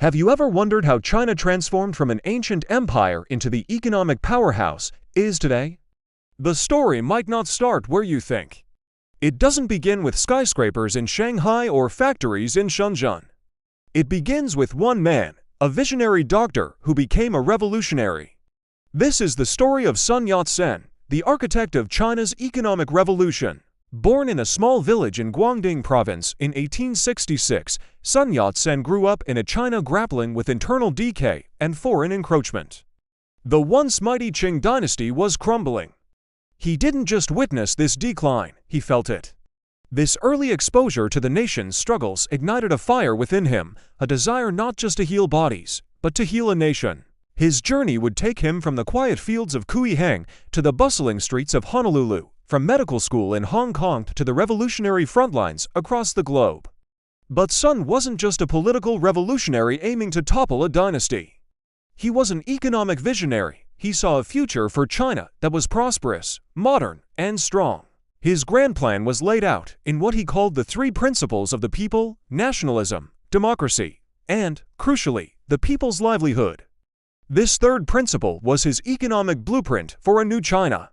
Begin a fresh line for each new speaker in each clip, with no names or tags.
Have you ever wondered how China transformed from an ancient empire into the economic powerhouse it is today? The story might not start where you think. It doesn't begin with skyscrapers in Shanghai or factories in Shenzhen. It begins with one man, a visionary doctor who became a revolutionary. This is the story of Sun Yat-sen, the architect of China's economic revolution. Born in a small village in Guangdong province in 1866, Sun Yat-sen grew up in a China grappling with internal decay and foreign encroachment. The once mighty Qing dynasty was crumbling. He didn't just witness this decline, he felt it. This early exposure to the nation's struggles ignited a fire within him, a desire not just to heal bodies, but to heal a nation. His journey would take him from the quiet fields of Kuihang to the bustling streets of Honolulu, from medical school in Hong Kong to the revolutionary frontlines across the globe. But Sun wasn't just a political revolutionary aiming to topple a dynasty. He was an economic visionary. He saw a future for China that was prosperous, modern, and strong. His grand plan was laid out in what he called the three principles of the people: nationalism, democracy, and, crucially, the people's livelihood. This third principle was his economic blueprint for a new China.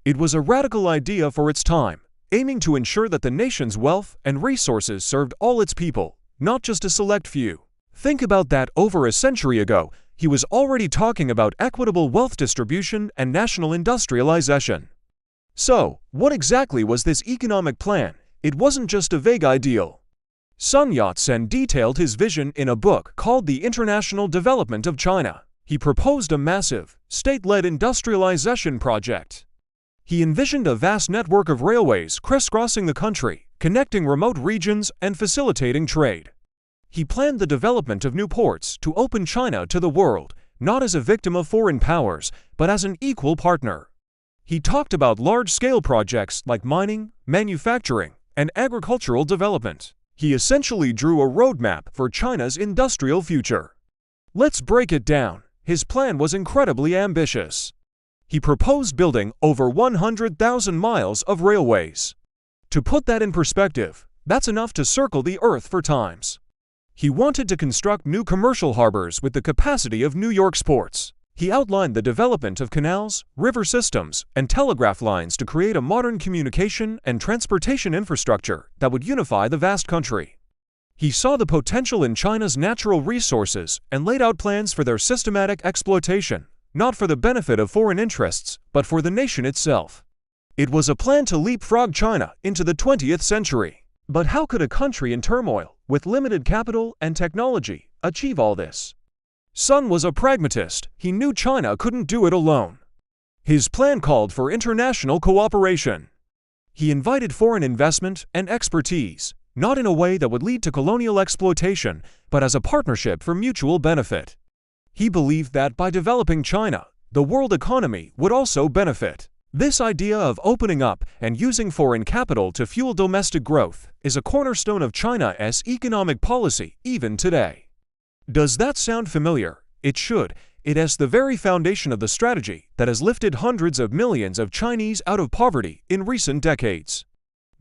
It was a radical idea for its time, aiming to ensure that the nation's wealth and resources served all its people, not just a select few. Think about that. Over a century ago, he was already talking about equitable wealth distribution and national industrialization. So, what exactly was this economic plan? It wasn't just a vague ideal. Sun Yat-sen detailed his vision in a book called The International Development of China. He proposed a massive, state-led industrialization project. He envisioned a vast network of railways crisscrossing the country, connecting remote regions and facilitating trade. He planned the development of new ports to open China to the world, not as a victim of foreign powers, but as an equal partner. He talked about large-scale projects like mining, manufacturing, and agricultural development. He essentially drew a roadmap for China's industrial future. Let's break it down. His plan was incredibly ambitious. He proposed building over 100,000 miles of railways. To put that in perspective, that's enough to circle the Earth 4 times. He wanted to construct new commercial harbors with the capacity of New York's ports. He outlined the development of canals, river systems, and telegraph lines to create a modern communication and transportation infrastructure that would unify the vast country. He saw the potential in China's natural resources and laid out plans for their systematic exploitation, not for the benefit of foreign interests, but for the nation itself. It was a plan to leapfrog China into the 20th century. But how could a country in turmoil, with limited capital and technology, achieve all this? Sun was a pragmatist. He knew China couldn't do it alone. His plan called for international cooperation. He invited foreign investment and expertise, not in a way that would lead to colonial exploitation, but as a partnership for mutual benefit. He believed that by developing China, the world economy would also benefit. This idea of opening up and using foreign capital to fuel domestic growth is a cornerstone of China's economic policy even today. Does that sound familiar? It should. It is the very foundation of the strategy that has lifted hundreds of millions of Chinese out of poverty in recent decades.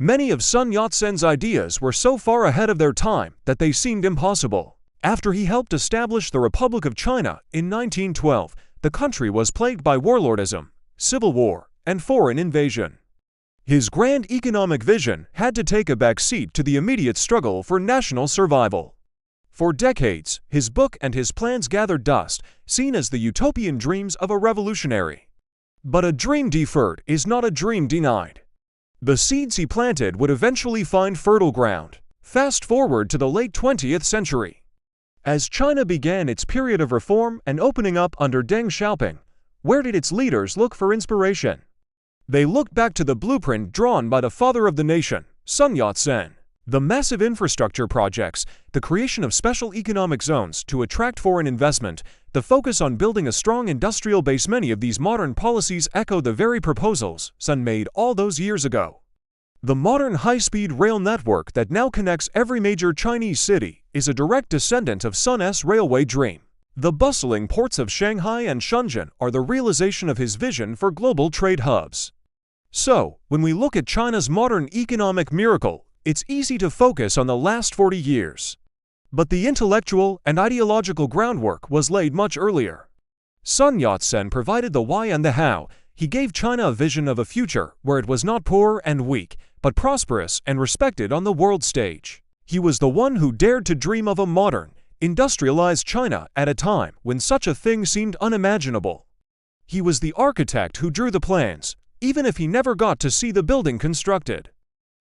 Many of Sun Yat-sen's ideas were so far ahead of their time that they seemed impossible. After he helped establish the Republic of China in 1912, the country was plagued by warlordism, civil war, and foreign invasion. His grand economic vision had to take a back seat to the immediate struggle for national survival. For decades, his book and his plans gathered dust, seen as the utopian dreams of a revolutionary. But a dream deferred is not a dream denied. The seeds he planted would eventually find fertile ground. Fast forward to the late 20th century. As China began its period of reform and opening up under Deng Xiaoping, where did its leaders look for inspiration? They looked back to the blueprint drawn by the father of the nation, Sun Yat-sen. The massive infrastructure projects, the creation of special economic zones to attract foreign investment, the focus on building a strong industrial base. Many of these modern policies echo the very proposals Sun made all those years ago. The modern high-speed rail network that now connects every major Chinese city is a direct descendant of Sun's railway dream. The bustling ports of Shanghai and Shenzhen are the realization of his vision for global trade hubs. So, when we look at China's modern economic miracle, it's easy to focus on the last 40 years. But the intellectual and ideological groundwork was laid much earlier. Sun Yat-sen provided the why and the how. He gave China a vision of a future where it was not poor and weak, but prosperous and respected on the world stage. He was the one who dared to dream of a modern, industrialized China at a time when such a thing seemed unimaginable. He was the architect who drew the plans, even if he never got to see the building constructed.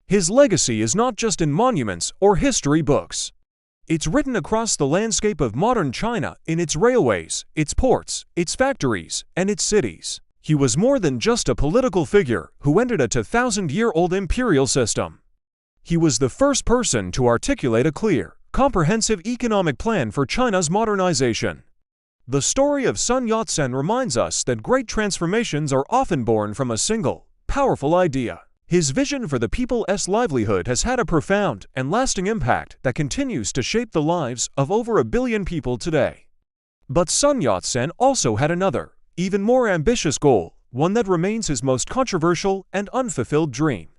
His legacy is not just in monuments or history books. It's written across the landscape of modern China in its railways, its ports, its factories, and its cities. He was more than just a political figure who ended a 2,000-year-old imperial system. He was the first person to articulate a clear, comprehensive economic plan for China's modernization. The story of Sun Yat-sen reminds us that great transformations are often born from a single, powerful idea. His vision for the people's livelihood has had a profound and lasting impact that continues to shape the lives of over 1 billion people today. But Sun Yat-sen also had another, even more ambitious goal, one that remains his most controversial and unfulfilled dream.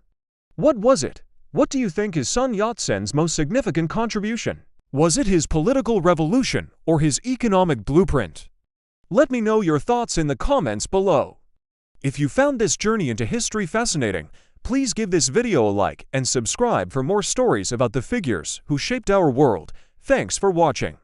What was it? What do you think is Sun Yat-sen's most significant contribution? Was it his political revolution or his economic blueprint? Let me know your thoughts in the comments below. If you found this journey into history fascinating, please give this video a like and subscribe for more stories about the figures who shaped our world. Thanks for watching.